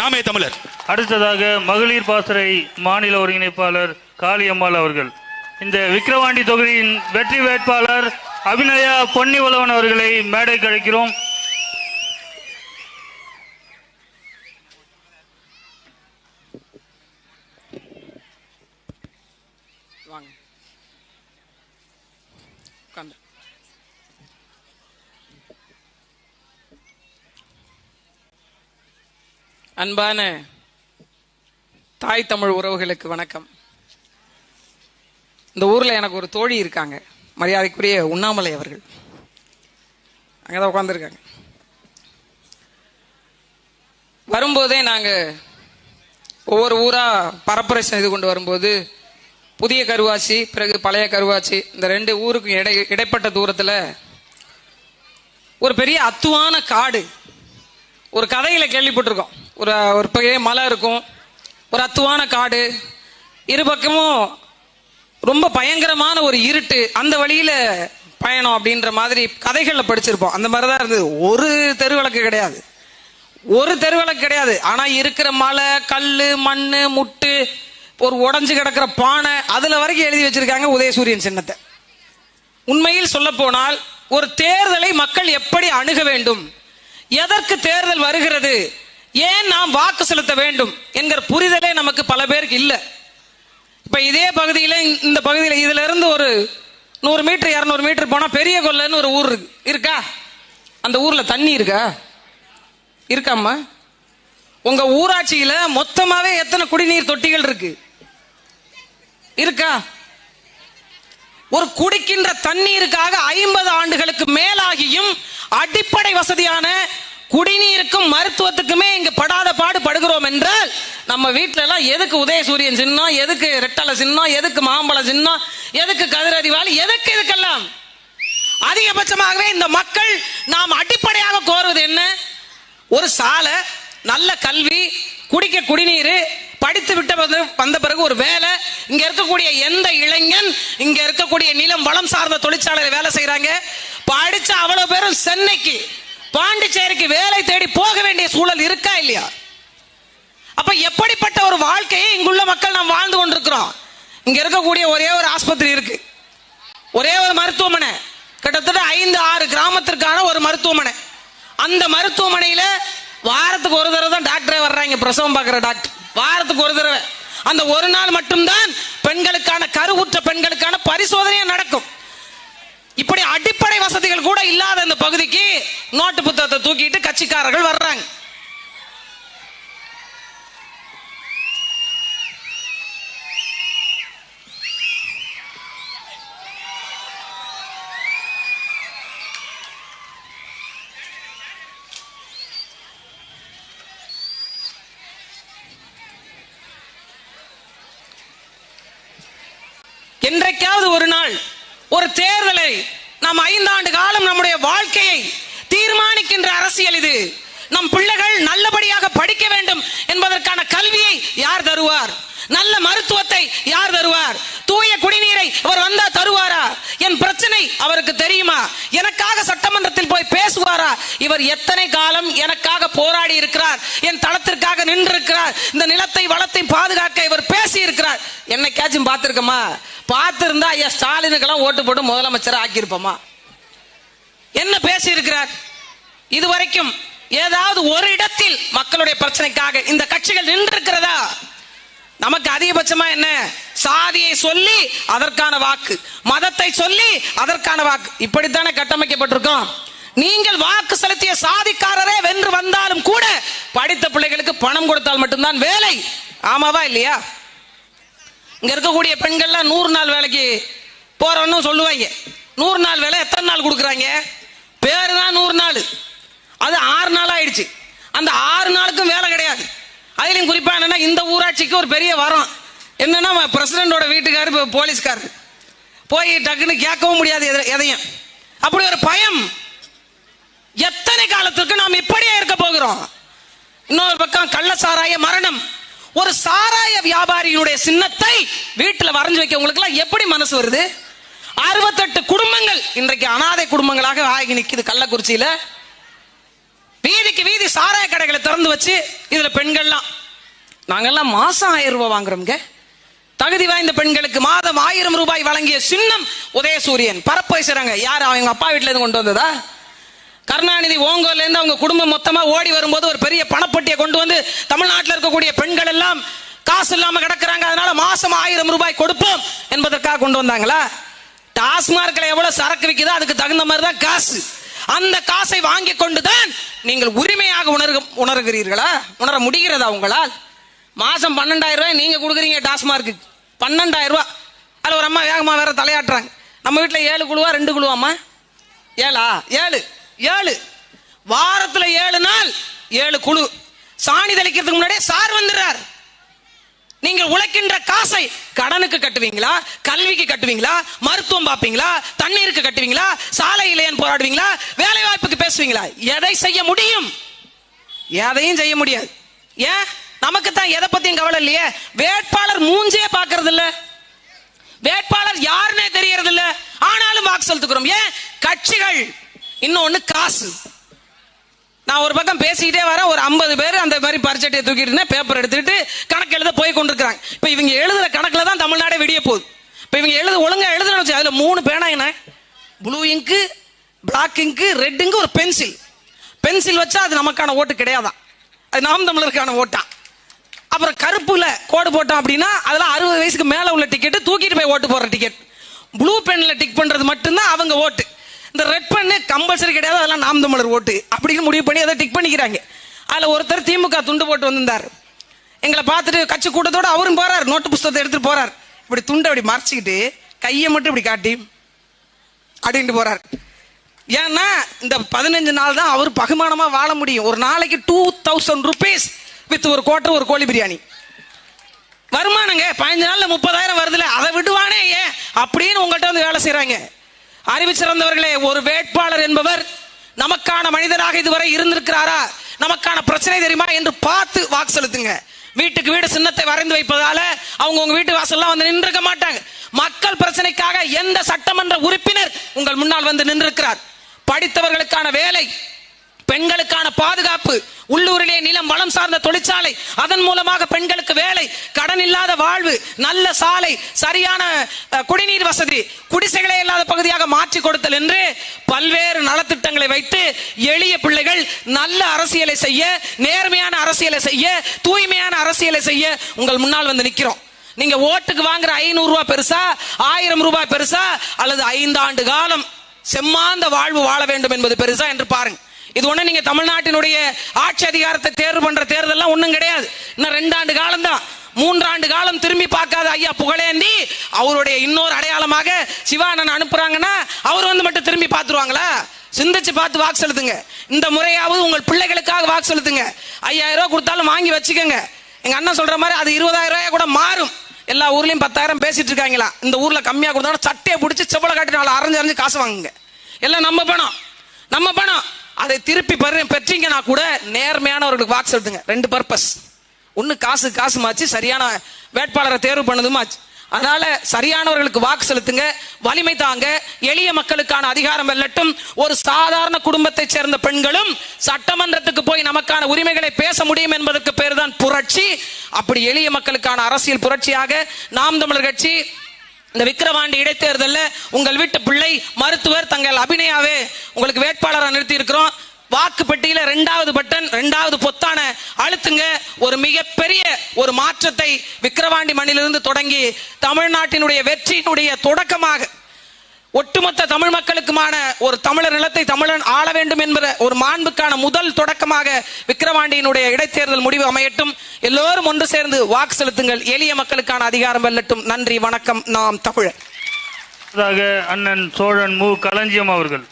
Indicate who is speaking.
Speaker 1: நாமே தமிழர்.
Speaker 2: அடுத்ததாக மகளிர் பாசறை மாநில ஒருங்கிணைப்பாளர் காளியம்மாள் அவர்கள் இந்த விக்கிரவாண்டி தொகுதியின் வெற்றி வேட்பாளர் அபிநயா பொன்னிவளவன் அவர்களை மேடைக்கு அழைக்கிறோம்.
Speaker 3: அன்பான தாய் தமிழ் உறவுகளுக்கு வணக்கம். இந்த ஊர்ல எனக்கு ஒரு தோழி இருக்காங்க, மரியாதைக்குரிய உண்ணாமலை அவர்கள். அங்கதான் உட்கார்ந்துருக்காங்க. வரும்போதே நாங்க ஒவ்வொரு ஊரா பரப்புரை செய்து கொண்டு வரும்போது புதிய கருவாச்சி பிறகு பழைய கருவாச்சி இந்த 2 ஊருக்கும் இடைப்பட்ட தூரத்துல ஒரு பெரிய அத்துவான காடு, ஒரு கதையில கேள்விப்பட்டிருக்கோம். ஒரு பெரிய மலை இருக்கும், ஒரு அத்துவான காடு, இரு பக்கமும் ரொம்ப பயங்கரமான ஒரு இருட்டு, அந்த வழியில பயணம் அப்படின்ற மாதிரி கதைகள்ல படிச்சிருப்போம். அந்த மாதிரிதான் இருந்தது. ஒரு தெருவிளக்கு கிடையாது. ஆனா இருக்கிற மலை, கல்லு, மண்ணு, முட்டு, ஒரு உடஞ்சு கிடக்கிற பானை, அதுல வரைக்கும் எழுதி வச்சிருக்காங்க உதயசூரியன் சின்னத்தை. உண்மையில் சொல்ல போனால் ஒரு தேர்தலை மக்கள் எப்படி அணுக வேண்டும், எதற்கு தேர்தல் வருகிறது, ஏன் நாம் வாக்கு செலுத்த வேண்டும் என்கிற புரிதலே நமக்கு பல பேருக்கு இல்லை. இப்ப இதே பகுதியில, இந்த பகுதியில் இதுல இருந்து ஒரு 100 மீட்டர் 200 மீட்டர் போனா பெரிய கொல்லன்னு ஒரு ஊர் இருக்கா? அந்த ஊர்ல தண்ணி இருக்காம்மா? உங்க ஊராட்சியில மொத்தமாவே எத்தனை குடிநீர் தொட்டிகள் இருக்கா? ஒரு குடிக்கின்ற தண்ணீருக்காக 50 ஆண்டுகளுக்கு மேலாகியும் அடிப்படை வசதியான குடிநீருக்கும் மருத்துவத்துக்குமே இங்க படாத பாடு படுகிறோம் என்றால் நம்ம வீட்டுல எல்லாம் எதுக்கு உதயசூரியன் சின்னம், எதுக்கு ரெட்டலை சின்னம், எதுக்கு மாம்பழ சின்னம், எதுக்கு கதிரறிவாளி, எதுக்கு இதுக்கெல்லாம்? அதிகபட்சமாகவே இந்த மக்கள் நாம் அடிப்படையாக கோருவது என்ன? ஒரு சாலை, நல்ல கல்வி, குடிக்க குடிநீர், படித்து விட்ட வந்த பிறகு ஒரு வேலை. இங்க இருக்கக்கூடிய எந்த இளைஞன் இங்க இருக்கக்கூடிய நிலம் வளம் சார்ந்த தொழிற்சாலையில் வேலை செய்யறாங்க? படிச்ச அவ்வளவு பேரும் சென்னைக்கு, பாண்டிச்சேரிக்கு வேலை தேடி போக வேண்டிய சூழல் இருக்கா இல்லையா? அப்ப எப்படிப்பட்ட ஒரு வாழ்க்கையை இங்குள்ள மக்கள் நாம் வாழ்ந்து கொண்டிருக்கிறோம்? இங்க இருக்கக்கூடிய ஒரே ஒரு ஆஸ்பத்திரி இருக்கு, ஒரே ஒரு மருத்துவமனை, கிட்டத்தட்ட 5-6 கிராமத்திற்கான ஒரு மருத்துவமனை. அந்த மருத்துவமனையில வாரத்துக்கு ஒரு தடவை தான் டாக்டரே வர்றாங்க, பிரசவம் பார்க்கிற டாக்டர். வாரத்துக்கு ஒரு தடவை, அந்த ஒரு நாள் மட்டும்தான் பெண்களுக்கான, கருவுற்ற பெண்களுக்கான பரிசோதனையே நடக்கும். இப்படி அடிப்படை வசதிகள் கூட இல்லாத இந்த பகுதிக்கு நோட்டு புத்தகத்தை தூக்கிட்டு கட்சிக்காரர்கள் வர்றாங்க. என்றைக்காவது ஒரு நாள் ஒரு தேர்தலை, நாம் 5 ஆண்டு காலம் நம்முடைய வாழ்க்கையை தீர்மானிக்கின்ற அரசியல் இது. நம் பிள்ளைகள் நல்லபடியாக படிக்க வேண்டும் என்பதற்கான கல்வியை யார் தருவார்? நல்ல மருத்துவத்தை யார் தருவார்? தூய குடிநீரை அவர் வந்தா தருவாரா? என் பிரச்சனை அவருக்கு தெரியுமா? எனக்காக சட்டமன்றத்தில் போய் பேசுவாரா? இவர் எத்தனை காலம் எனக்காக போராடி இருக்கிறார், என் தளத்திற்காக நின்றிருக்கிறார், இந்த நிலத்தை வளத்தை பாதுகாக்க இவர் பேசி இருக்கிறார். என்னைக்காச்சும் பார்த்திருக்கமா? பார்த்திருந்தா ஐயா ஸ்டாலினுக்கெல்லாம் ஓட்டு போட்டு முதலமைச்சர் ஆக்கியிருப்போமா? என்ன பேசி இருக்கிறார்? இதுவரைக்கும் ஏதாவது ஒரு இடத்தில் மக்களுடைய பிரச்சனைக்காக இந்த கட்சிகள் நின்றிருக்கிறதா? நமக்கு அதிகபட்சமா என்ன? சாதியை சொல்லி அதற்கான வாக்கு, மதத்தை சொல்லி அதற்கான வாக்கு, இப்படித்தானே கட்டமைக்கப்பட்டிருக்கோம். நீங்கள் வாக்கு செலுத்திய சாதிக்காரரே வென்று வந்தாலும் கூட படித்த பிள்ளைகளுக்கு பணம் கொடுத்தால் மட்டும்தான் வேலை. ஆமாவா இல்லையா? இங்க இருக்கக்கூடிய பெண்கள்லாம் 100 நாள் வேலைக்கு போறோம்னு சொல்லுவாங்க. 100 நாள் வேலை எத்தனை நாள் கொடுக்குறாங்க? பேரு தான் 100 நாள், அது 6 நாள் ஆயிடுச்சு. அந்த 6 நாளுக்கும் வேலை கிடையாது. அதுலயும் குறிப்பா என்னன்னா, இந்த ஊராட்சிக்கு ஒரு பெரிய வரம் என்னன்னா, பிரசிடண்டோட வீட்டுக்காரு போலீஸ்காரர் போய் டக்குன்னு கேட்கவும் முடியாது எதையும். அப்படி ஒரு பயம். எத்தனை காலத்திற்கு நாம் இப்படியே இருக்க போகிறோம்? இன்னொரு பக்கம் கள்ள சாராய மரணம். ஒரு சாராய வியாபாரியுடைய சின்னத்தை வீட்டுல வரைஞ்சு வைக்க உங்களுக்கு எல்லாம் எப்படி மனசு வருது? 68 குடும்பங்கள் இன்றைக்கு அனாதை குடும்பங்களாக ஆகி நிக்குது கள்ளக்குறிச்சியில. வீதிக்கு வீதி சாராய கடைகளை திறந்து வச்சு இதுல பெண்கள்லாம் நாங்கெல்லாம் மாசம் 1000 ரூபாய் வாங்குறோம்ங்க. தகுதி வாய்ந்த பெண்களுக்கு மாதம் 1000 ரூபாய் வழங்கிய சின்னம் உதயசூரியன். பரப்பு செய்றாங்க. யார்? அவங்க அப்பா வீட்டுல இருந்து கொண்டு வந்ததா? கருணாநிதி ஓங்கோல்ல இருந்து அவங்க குடும்பம் மொத்தமா ஓடி வரும்போது ஒரு பெரிய பணப்பட்டியை கொண்டு வந்து தமிழ்நாட்டில் இருக்கக்கூடிய பெண்கள் எல்லாம் காசு இல்லாம கிடக்குறாங்க, அதனால மாசம் 1000 ரூபாய் கொடுப்போம் என்பதற்காக கொண்டு வந்தாங்களா? டாஸ்மார்க்ல எவ்வளவு சரக்கு விற்குதோ அதுக்கு தகுந்த மாதிரி தான் காசு. அந்த காசை வாங்கி கொண்டுதான் நீங்கள் உரிமையாக உணர்கிறீர்களா? உணர முடிகிறதா உங்களால்? மாசம் 12,000 ரூபாய் நீங்க கொடுக்குறீங்க டாஸ்மார்க்கு. 12,000 ரூபாய். அதுல ஒரு அம்மா வேகமா வேற தலையாட்டுறாங்க. நம்ம வீட்டுல 7 குழுவா 2 குழுவாமா? 7 வாரத்துல 7 நாள் 7 குழு. சாணி தெளிக்கிறதுக்கு முன்னாடியே சார் வந்துடுறார். நீங்கள் உழைக்கின்ற காசை கடனுக்கு கட்டுவீங்களா, கல்விக்கு கட்டுவீங்களா, மருத்துவம் பார்ப்பீங்களா, தண்ணீருக்கு கட்டுவீங்களா, சாலையில போராடுவீங்களா, வேலை வாய்ப்புக்கு பேசுவீங்களா? எதை செய்ய முடியும்? எதையும் செய்ய முடியாது. ஏன்? நமக்கு தான் எதை பத்தியும் கவலை இல்லையே. வேட்பாளர் மூஞ்சே பாக்குறது இல்ல, வேட்பாளர் யாருன்னே தெரியறது இல்ல, ஆனாலும் வாக்கு செலுத்துகிறோம். ஏன்? கட்சிகள். இன்னொன்னு காசு. நான் ஒரு பக்கம் பேசிக்கிட்டே வரேன், ஒரு 50 பேர் அந்த மாதிரி பரிச்சட்டையை தூக்கிட்டு பேப்பர் எடுத்துக்கிட்டு கணக்கு எழுத போய் கொண்டிருக்காங்க. இப்ப இவங்க எழுதுற கணக்குல தான் தமிழ்நாடே விடிய போகுது. இப்ப இவங்க ஒழுங்கா எழுதுறேன்னு அதுல 3 பேனா என்ன, ப்ளூ இங்கு, பிளாக் இங்கு, ரெட் இங்கு, ஒரு பென்சில் வச்சா அது நமக்கான ஓட்டு கிடையாதான், அது நாம் தமிழருக்கான ஓட்டா. அப்புறம் கருப்புல கோடு போட்டோம் அப்படின்னா அதெல்லாம் 60 வயசுக்கு மேல உள்ள டிக்கெட், தூக்கிட்டு போய் ஓட்டு போடுற டிக்கெட். ப்ளூ பென்ல டிக் பண்றது மட்டும்தான் அவங்க ஓட்டு. இந்த ரெட் பண்ணு கம்பல்சரி கிடையாது, அதெல்லாம் நாம் தமிழர் ஓட்டு அப்படின்னு முடிவு பண்ணி அதை டிக் பண்ணிக்கிறாங்க. அதுல ஒருத்தர் திமுக துண்டு போட்டு வந்திருந்தார். எங்களை பார்த்துட்டு கட்சி கூட்டத்தோட அவரும் போறார், நோட்டு புஸ்தகத்தை எடுத்துட்டு போறார். இப்படி துண்டை அப்படி மறைச்சிக்கிட்டு கையை மட்டும் இப்படி காட்டி அப்படின்ட்டு போறார். ஏன்னா இந்த 15 நாள் தான் அவர் பகுமானமா வாழ முடியும். ஒரு நாளைக்கு 2000 rupees வித் ஒரு கோட்டர், ஒரு கோழி பிரியாணி வருமானங்க. 15 நாள்ல 30,000 வருதுல, அதை விடுவானே ஏன் அப்படின்னு உங்கள்கிட்ட வந்து வேலை செய்யறாங்க. அறிவு சிறந்தவர்களே, ஒரு வேட்பாளர் என்பவர் நமக்கான மனிதராக இதுவரை இருந்திருக்கிறாரா, நமக்கான பிரச்சனை தெரியுமா என்று பார்த்து வாக்கு செலுத்துங்க. வீட்டுக்கு வீடு சின்னத்தை வரைந்து வைப்பதால அவங்க உங்க வீட்டு வாசல்லாம் வந்து நின்றுக்க மாட்டாங்க. மக்கள் பிரச்சனைக்காக எந்த சட்டமன்ற உறுப்பினர் உங்கள் முன்னால் வந்து நின்றிருக்கிறார்? படித்தவர்களுக்கான வேலை, பெண்களுக்கான பாதுகாப்பு, உள்ளூரிலே நிலம் வளம் சார்ந்த தொழிற்சாலை, அதன் மூலமாக பெண்களுக்கு வேலை, கடன் இல்லாத வாழ்வு, நல்ல சாலை, சரியான குடிநீர் வசதி, குடிசைகளே இல்லாத பகுதியாக மாற்றி கொடுத்தல் என்று பல்வேறு நலத்திட்டங்களை வைத்து எளிய பிள்ளைகள் நல்ல அரசியலை செய்ய, நேர்மையான அரசியலை செய்ய, தூய்மையான அரசியலை செய்ய உங்கள் முன்னால் வந்து நிற்கிறோம். நீங்க ஓட்டுக்கு வாங்குற 500 ரூபாய் பெருசா, 1000 ரூபாய் பெருசா, அல்லது 5 ஆண்டு காலம் செம்மாந்த வாழ்வு வாழ வேண்டும் என்பது பெருசா என்று பாருங்க. இது ஒண்ணு நீங்க தமிழ்நாட்டினுடைய ஆட்சி அதிகாரத்தை தேர்வு பண்ற தேர்தல் ஒண்ணும் கிடையாது. இன்னும் 2 ஆண்டு காலம் தான். 3 ஆண்டு காலம் திரும்பி பார்க்காத ஐயா புகழேந்தி அவருடைய இன்னொரு அடையாளமாக சிவானன் அனுப்புறாங்கன்னா அவர் வந்து மட்டும் திரும்பி பார்த்துருவாங்களா? சிந்திச்சு பார்த்து வாக்கு செலுத்துங்க. இந்த முறையாவது உங்கள் பிள்ளைகளுக்காக வாக்கு செலுத்துங்க. 5000 ரூபாய் கொடுத்தாலும் வாங்கி வச்சுக்கோங்க. எங்க அண்ணன் சொல்ற மாதிரி அது 20,000 ரூபாய் கூட மாறும். எல்லா ஊர்லயும் 10,000 பேசிட்டு இருக்காங்களா? இந்த ஊர்ல கம்மியா கொடுத்தா சட்டையை பிடிச்சி செவ்வளை காட்டி 4 அரைஞ்சு காசு வாங்குங்க. எல்லாம் நம்ம பணம். அதை திருப்பி பெற்றீங்கன்னா கூட நேர்மையானவர்களுக்கு வாக்கு செலுத்துங்க. 2 பர்பஸ். ஒன்னு காசு மாச்சு, சரியான வேட்பாளரை தேர்வு பண்ணதுமாச்சு. அதனால சரியானவர்களுக்கு வாக்கு செலுத்துங்க, வலிமை தாங்க, எளிய மக்களுக்கான அதிகாரம் வெல்லட்டும். ஒரு சாதாரண குடும்பத்தை சேர்ந்த பெண்களும் சட்டமன்றத்துக்கு போய் நமக்கான உரிமைகளை பேச முடியும் என்பதற்கு பேர் தான் புரட்சி. அப்படி எளிய மக்களுக்கான அரசியல் புரட்சியாக நாம் தமிழர் கட்சி இந்த விக்கிரவாண்டி இடைத்தேர்தலில் உங்கள் வீட்டு பிள்ளை மருத்துவர் தங்கள் அபிநயாவே உங்களுக்கு வேட்பாளராக நிறுத்தி இருக்கிறோம். வாக்கு பெட்டியில 2வது பட்டன், 2வது பொத்தான அழுத்துங்க. ஒரு மிகப்பெரிய ஒரு மாற்றத்தை விக்கிரவாண்டி மண்ணிலிருந்து தொடங்கி தமிழ்நாட்டினுடைய வெற்றியினுடைய தொடக்கமாக ஒட்டுமொத்த தமிழ் மக்களுக்குமான ஒரு தமிழர் நிலத்தை தமிழன் ஆள வேண்டும் என்கிற ஒரு மாண்புக்கான முதல் தொடக்கமாக விக்கிரவாண்டியினுடைய இடைத்தேர்தல் முடிவு அமையட்டும். எல்லோரும் ஒன்று சேர்ந்து வாக்கு செலுத்துங்கள். எளிய மக்களுக்கான அதிகாரம் வெல்லட்டும். நன்றி, வணக்கம். நாம் தமிழர்.
Speaker 2: அண்ணன் சோழன் மு. களஞ்சியம் அவர்கள்.